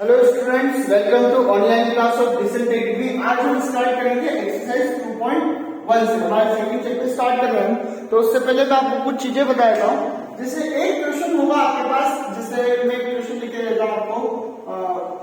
Hello students, welcome to online class of decent degree. आज हम start करेंगे exercise 2.1 से। हमारा सेकंड चैप्टर स्टार्ट कर रहे हैं, तो उससे पहले मैं आपको कुछ चीजें बता देता हूँ। जैसे एक क्वेश्चन होगा आपके पास, जैसे मैं एक क्वेश्चन लिख के देता हूँ आपको,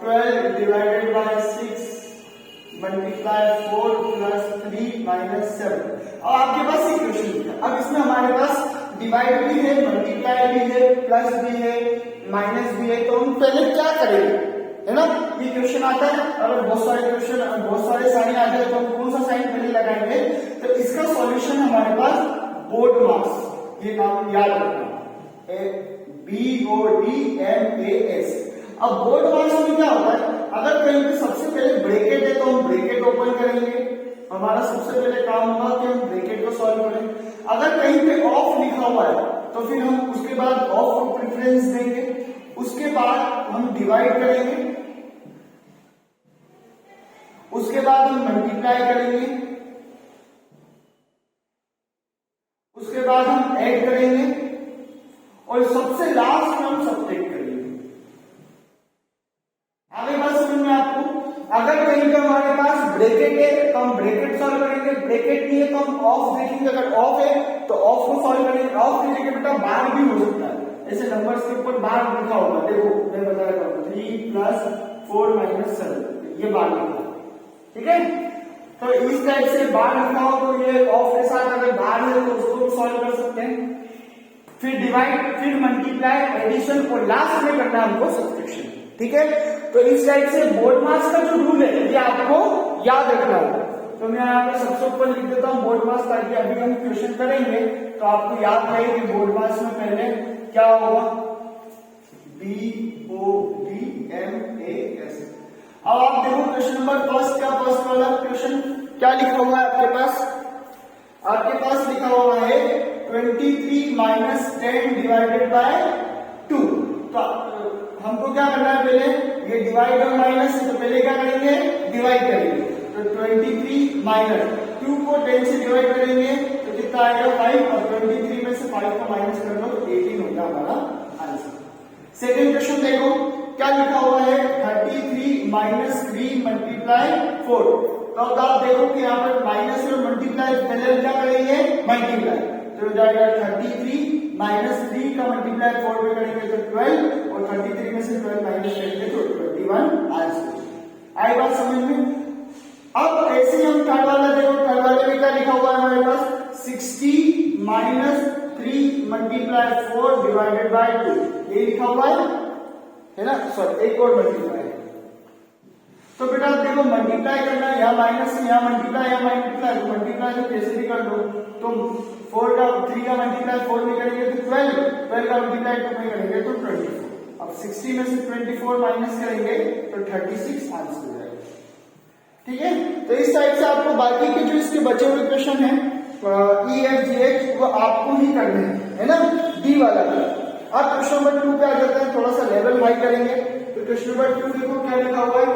12 divided by 6 multiply 4 plus 3 minus 7। अब आपके पास ये क्वेश्चन लिखा है। अब इसमें हमारे पास डिवाइड भी है, मल्टीप्लाई भी है, प्लस भी है, माइनस भी है। तो हम पहले क्या करेंगे, है ना? ये क्वेश्चन आता है, अगर बहुत सारे साइन आ जाए तो हम कौन सा साइन पहले लगाएंगे? तो इसका सॉल्यूशन हमारे पास बोर्ड मास, ये नाम याद रखना, BODMAS। अब बोर्ड मास में क्या होता है, अगर कहीं पे सबसे पहले ब्रैकेट है तो हम ब्रैकेट ओपन करेंगे। हमारा सबसे पहले काम होगा कि हम ब्रैकेट को सॉल्व करें। अगर कहीं पे ऑफ लिखा हुआ है तो फिर हम उसके बाद ऑफ को प्रेफरेंस देंगे। उसके बाद हम डिवाइड करेंगे, उसके बाद हम मल्टीप्लाई करेंगे, उसके बाद हम ऐड करेंगे और सबसे लास्ट में हम सब्ट्रैक्ट करेंगे। आगे बात समझ में आपको? अगर कहीं का हमारे पास ब्रैकेट है तो हम ब्रैकेट सॉल्व करेंगे, ब्रैकेट नहीं है तो हम ऑफ देखेंगे। अगर ऑफ है तो ऑफ को सॉल्व करेंगे। ऑफ देखेंगे बेटा बार भी हो सकता है, ऐसे नंबर्स के ऊपर बार लिखा होगा। देखो मैं बता रहा हूँ, 3 प्लस 4 माइनस 7, ये बार लिखा, ठीक है? तो इस टाइप से बार लिखा हो तो ये ऑफ के साथ अगर बार है तो उसको भी सॉल्व कर सकते हैं। फिर डिवाइड, फिर मल्टीप्लाई, एडिशन और लास्ट में करना है हमको सब्ट्रैक्शन, ठीक है? तो इस टाइप से बोर्ड मास का जो रूल है ये आपको याद रखना होगा। तो मैं यहाँ पे सबसे ऊपर लिख देता हूँ बोर्ड मास, ताकि अभी हम क्वेश्चन करेंगे तो आपको याद रहे कि बोर्ड मास में पहले क्या होगा, BODMAS। अब आप देखो क्वेश्चन नंबर फर्स्ट का, फर्स्ट वाला क्वेश्चन क्या लिखा हुआ है आपके पास? आपके पास लिखा हुआ है 23 माइनस 10 डिवाइडेड बाय 2। तो हमको क्या करना है, पहले ये डिवाइड और माइनस है तो पहले क्या करेंगे, डिवाइड करेंगे। तो 23 माइनस 2 को 10 से डिवाइड करेंगे तो कितना आएगा, 5। और 23 में से 5 को माइनस कर लो तो 18 होगा हमारा आंसर। सेकेंड क्वेश्चन देखो क्या लिखा हुआ है, 33 माइनस 3 मल्टीप्लाई 4। तो अब आप देखो कि यहाँ पर माइनस और मल्टीप्लाई पहले क्या करेंगे, मल्टीप्लाई। तो हो जाएगा 33 माइनस 3 का मल्टीप्लाई 4 में करेंगे तो 12, और 33 में से 12 माइनस करेंगे तो 21 आंसर। आई बात समझ में? अब ऐसे ही हम थर्ड वाला देखो, थर्ड वाले में क्या लिखा हुआ है हमारे पास, 60 माइनस 3 मल्टीप्लाई 4 डिवाइडेड बाय 2, ये लिखा हुआ है ना? सॉरी, एक और मल्टीप्लाई। तो बेटा देखो मल्टीप्लाई करना है, यहाँ माइनस यहाँ मल्टीप्लाई, यहाँ मल्टीप्लाई, तो मल्टीप्लाई तो कैसे भी कर दो। तो 3 का मल्टीप्लाई 4 में करेंगे तो 12 का मल्टीप्लाई 2 में करेंगे तो 24। अब 60 में से 24 माइनस करेंगे तो 36 आंसर हो जाएगा, ठीक है? तो इस टाइप से आपको बाकी के जो इसके बचे हुए क्वेश्चन है EFGH वो आपको ही करने हैं, है ना? डी वाला भी। अब क्वेश्चन नंबर 2 पे आ जाते हैं, थोड़ा सा लेवल हाई करेंगे। तो क्वेश्चन नंबर 2 देखो क्या लिखा हुआ है,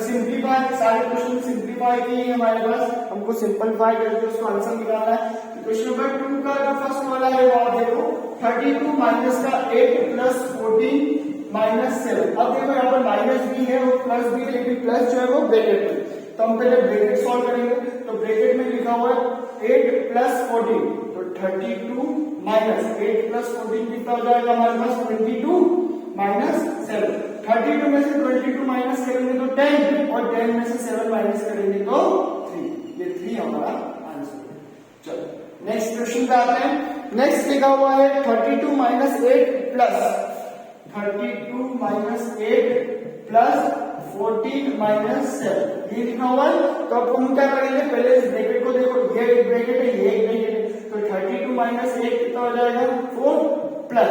सिंप्लीफाई, सारे क्वेश्चन सिंप्लीफाई किए हमारे पास, हमको सिंपलीफाई करके उसको आंसर निकालना है। तो क्वेश्चन नंबर 2 का जो फर्स्ट वाला है वो आप देखो, 32 माइनस का 8 प्लस 14 माइनस 7। अब देखो यहाँ पर माइनस भी है और प्लस भी है, लेकिन प्लस जो है वो ब्रैकेट में, तो हम पहले ब्रैकेट सॉल्व करेंगे। तो ब्रैकेट में लिखा हुआ है 8 प्लस 14, तो 32 माइनस 8 प्लस 14 कितना हो जाएगा हमारे पास, 22 माइनस 7। 32 में से 22 माइनस करेंगे तो 10, और 10 में से 7 माइनस करेंगे तो 3। ये 3 हमारा आंसर। चलो नेक्स्ट क्वेश्चन पे आते हैं। नेक्स्ट लिखा हुआ है 32 minus 8 plus 32 minus 8 plus 14 minus 7, ये लिखा हुआ है। तो अब हम क्या करेंगे, पहले इस ब्रैकेट को देखो, ये एक ब्रैकेट है, ये एक ब्रैकेट है। तो 32 माइनस 8 कितना हो जाएगा, 4 प्लस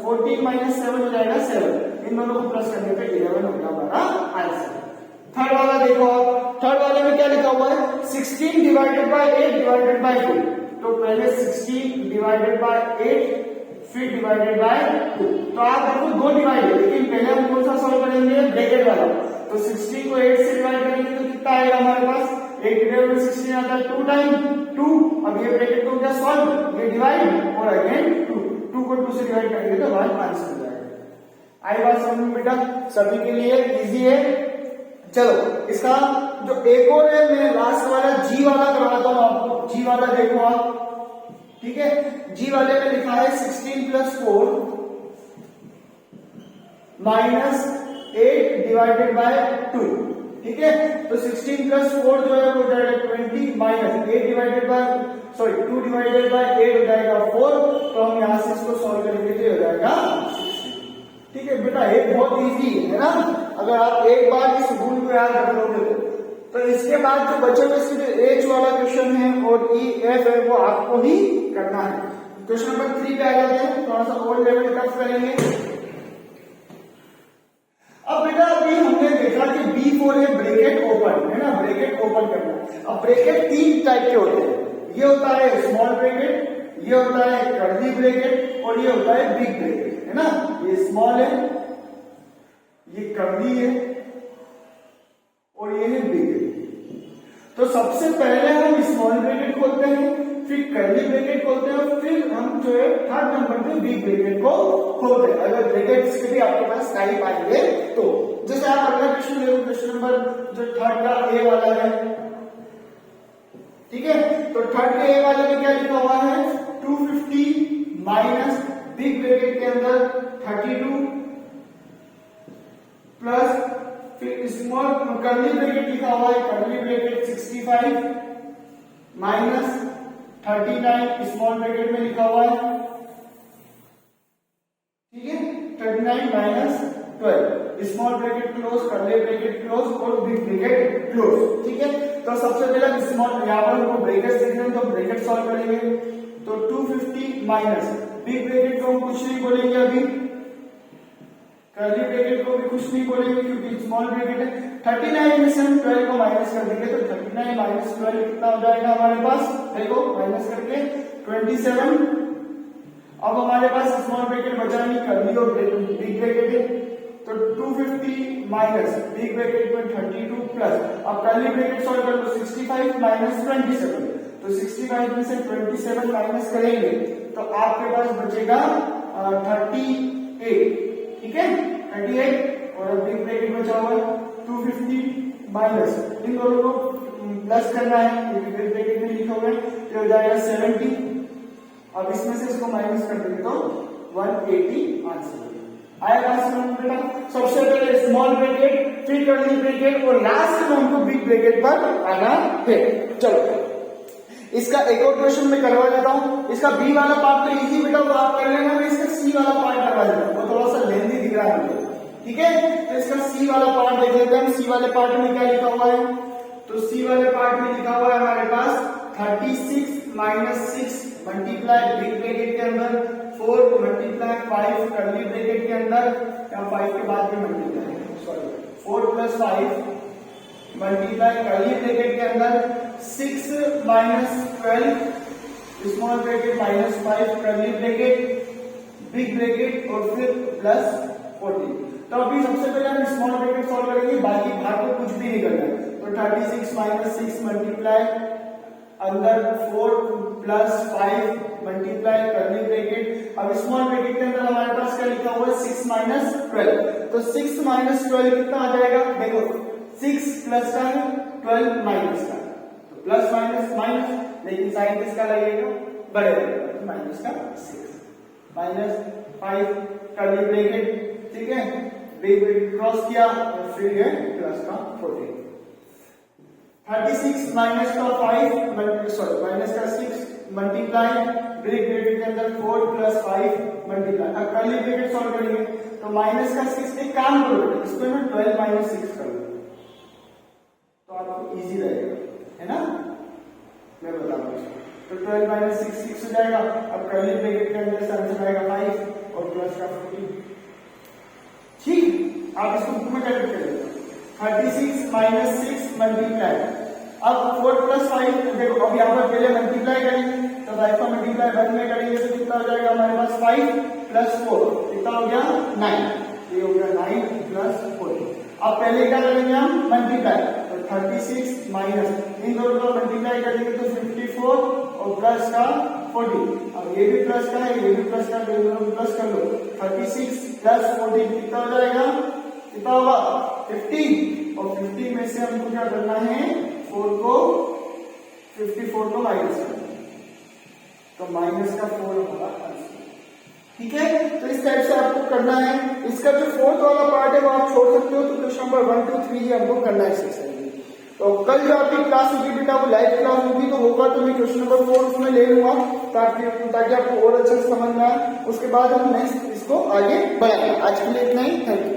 14 माइनस 7 हो जाएगा 7। इन दोनों को प्लस करने पे 11 होगा हमारा आंसर। थर्ड वाला देखो, थर्ड वाले में क्या लिखा हुआ है, 16 डिवाइडेड बाय 8 डिवाइडेड बाय 2। तो पहले 16 डिवाइडेड बाय 8 फिर डिवाइडेड बाय 2। तो आप देखो 2 डिवाइड है, लेकिन पहले हम कौन सा सॉल्व करेंगे, ब्रैकेट वाला। तो 16 को 8 से डिवाइड करेंगे तो कितना आएगा हमारे पास, 8 डिवाइड में 16 आता है 2 टाइम 2। अब ये ब्रैकेट को क्या सॉल्व, ये डिवाइड और अगेन 2 को 2 से डिवाइड करेंगे तो हमारे आंसर हो जाएगा। आई बात समझ में बेटा? सभी के लिए इजी है। चलो इसका जो एक और है, मैं लास्ट वाला जी वाला करवाता हूं आपको। जी वाला देखो आप, ठीक है। जी वाले में लिखा है 16 + 4 -8 डिवाइडेड बाय 2, ठीक है। तो 16 + 4 जो है वो हो जाएगा 20 -8 डिवाइडेड बाय 2 डिवाइडेड बाय 8 हो जाएगा 4। तो हम यहां से इसको सॉल्व करेंगे तो हो जाएगा 60, ठीक है बेटा। ये बहुत इजी है ना, अगर आप एक बार इस रूल को याद रख लोगे तो इसके बाद जो बचे हुए सिर्फ एच वाला क्वेश्चन है और ई एफ है वो आपको ही करना है। क्वेश्चन नंबर 3 पे आ जाते हैं, थोड़ा सा और लेवल टफ करेंगे। अब बेटा अभी हमने देखा कि B4 है ब्रैकेट ओपन, है ना, ब्रैकेट ओपन करना। अब ब्रैकेट 3 टाइप के होते हैं, ये होता है स्मॉल ब्रैकेट, ये होता है कर्ली ब्रैकेट और ये होता है बिग ब्रैकेट, है ना। ये स्मॉल है, ये कर्ली है और ये है बिग है। तो सबसे पहले हम स्मॉल ब्रैकेट खोलते हैं, फिर कर्ली ब्रैकेट खोलते हैं और फिर हम जो है थर्ड नंबर पे बिग ब्रैकेट को खोलते हैं। अगर ब्रैकेट्स के भी आपके पास टाइप आएंगे तो जैसे आप अगला क्वेश्चन ले लो, क्वेश्चन नंबर जो थर्ड का ए वाला है, ठीक है। तो थर्ड के ए वाले में क्या लिखा हुआ है 250 माइनस बिग ब्रैकेट के अंदर 32 प्लस फिर स्मॉल कर्ली ब्रैकेट लिखा हुआ है, curly bracket 65 minus 39 small bracket में लिखा हुआ है, ठीक है। 39 minus 12 small bracket close, curly bracket close और बिग ब्रैकेट क्लोज, ठीक है। तो सबसे पहले स्मॉल यहां पर हमको ब्रैकेट्स देखने हैं तो ब्रैकेट सॉल्व करेंगे। तो 250 माइनस बिग ब्रैकेट को हम कुछ नहीं बोलेंगे अभी, कर्ली ब्रैकेट को भी कुछ नहीं बोलेंगे क्योंकि स्मॉल ब्रैकेट है। 39 में से हम 12 को माइनस कर देंगे तो 39 माइनस 12 कितना हो जाएगा हमारे पास, देखो माइनस करके 27। अब हमारे पास स्मॉल ब्रैकेट बचा नहीं, कर्ली और बिग ब्रैकेट है। तो 250 माइनस बिग ब्रैकेट में 32 प्लस, अब कर्ली ब्रैकेट सॉल्व कर लो 65 माइनस 27। तो 65 में से 27 माइनस करेंगे तो आपके पास बचेगा 38, ठीक है 38। और बिग ब्रैकेट बचा हुआ 250 माइनस, इन दोनों को प्लस करना है क्योंकि बिग ब्रैकेट में लिखा हुआ है, तो हो जाएगा 70। अब इसमें से इसको माइनस कर देंगे तो 180 आंसर आएगा। बेटा सबसे पहले स्मॉल ब्रैकेट, फिर कर्ली ब्रैकेट और लास्ट में हमको बिग ब्रैकेट पर आना है। चलो इसका एक और क्वेश्चन मैं करवा देता हूं। इसका बी वाला पार्ट तो इजी बेटा वो आप कर लेना, मैं इसका सी वाला पार्ट करवा देता हूं, वो थोड़ा सा लेंदी दिख रहा है मुझे, ठीक है। तो इसका सी वाला पार्ट देख लेते हैं। सी वाले पार्ट में क्या लिखा हुआ है, तो सी वाले पार्ट में लिखा हुआ है हमारे पास 36 माइनस 6 मल्टीप्लाई बिग ब्रैकेट के अंदर 4 मल्टीप्लाई 5 कर्ली ब्रैकेट के अंदर, या 5 के बाद में multiply sorry 4 plus 5 multiply curly bracket के अंदर 6 minus 12 small bracket minus 5 curly bracket big bracket और फिर प्लस 14। तो अभी सबसे पहले हम स्मॉल ब्रैकेट सॉल्व करेंगे, बाकी भाग को कुछ भी नहीं करना है। तो 36 माइनस 6 मल्टीप्लाई अंदर 4 प्लस 5 मल्टीप्लाई कर्ली ब्रैकेट। अब स्मॉल ब्रैकेट के अंदर हमारे पास क्या लिखा हुआ है 6 माइनस 12। तो 6 माइनस 12 कितना आ जाएगा, देखो 6 प्लस का है 12 माइनस का, तो प्लस माइनस माइनस, लेकिन साइन किसका लगेगा बढ़ेगा, माइनस का 6 माइनस 5 कर्ली ब्रैकेट, ठीक है। बिग ब्रैकेट क्रॉस किया और फिर है प्लस का 14। 36 माइनस का 5 सॉरी माइनस का 6 मल्टीप्लाई बिग ब्रैकेट के अंदर 4 प्लस 5 मल्टीप्लाई। अब कर्ली ब्रैकेट सॉल्व करेंगे तो माइनस का 6, एक काम करो इसको मैं 12 माइनस 6 कर लूं तो आपको इजी रहेगा, है ना, मैं बता रहा हूं। तो 12 माइनस 6 6 हो जाएगा। अब कर्ली ब्रैकेट के अंदर आंसर आएगा 5 और प्लस का 14, ठीक। आप इसको बुक में कैलकुलेट करेंगे 36 माइनस 6 मल्टीप्लाई, अब 4 प्लस 5 देखो, अब यहाँ पर पहले मल्टीप्लाई करेंगे तो 5 का मल्टीप्लाई 1 में करेंगे तो कितना हो जाएगा हमारे पास 5 प्लस 4 कितना हो गया 9, ये हो गया 9 प्लस 14। अब पहले क्या करेंगे हम मल्टीप्लाई, तो 36 माइनस इन दोनों को मल्टीप्लाई करेंगे तो 54 और प्लस का 14। अब ये भी प्लस का है, ये भी प्लस का है, दोनों प्लस कर लो। 36 प्लस 14 कितना हो जाएगा, कितना होगा 50। और 50 में से हमको क्या करना है, 54 को माइनस करना है, तो माइनस का 4 होगा आंसर। ठीक है, तो इस टाइप से आपको करना है। इसका जो फोर्थ वाला पार्ट है वो आप छोड़ सकते हो, तो क्वेश्चन नंबर 1, 2, 3 ही हमको करना है एक्सरसाइज में। तो कल जो आपकी क्लास होगी बेटा वो लाइव क्लास होगी, तो होगा तो मैं क्वेश्चन नंबर 4 उसमें ले लूंगा ताकि आपको और अच्छे से समझ में आए। उसके बाद हम नेक्स्ट इसको आगे बढ़ाएंगे। आज के लिए इतना ही, थैंक यू।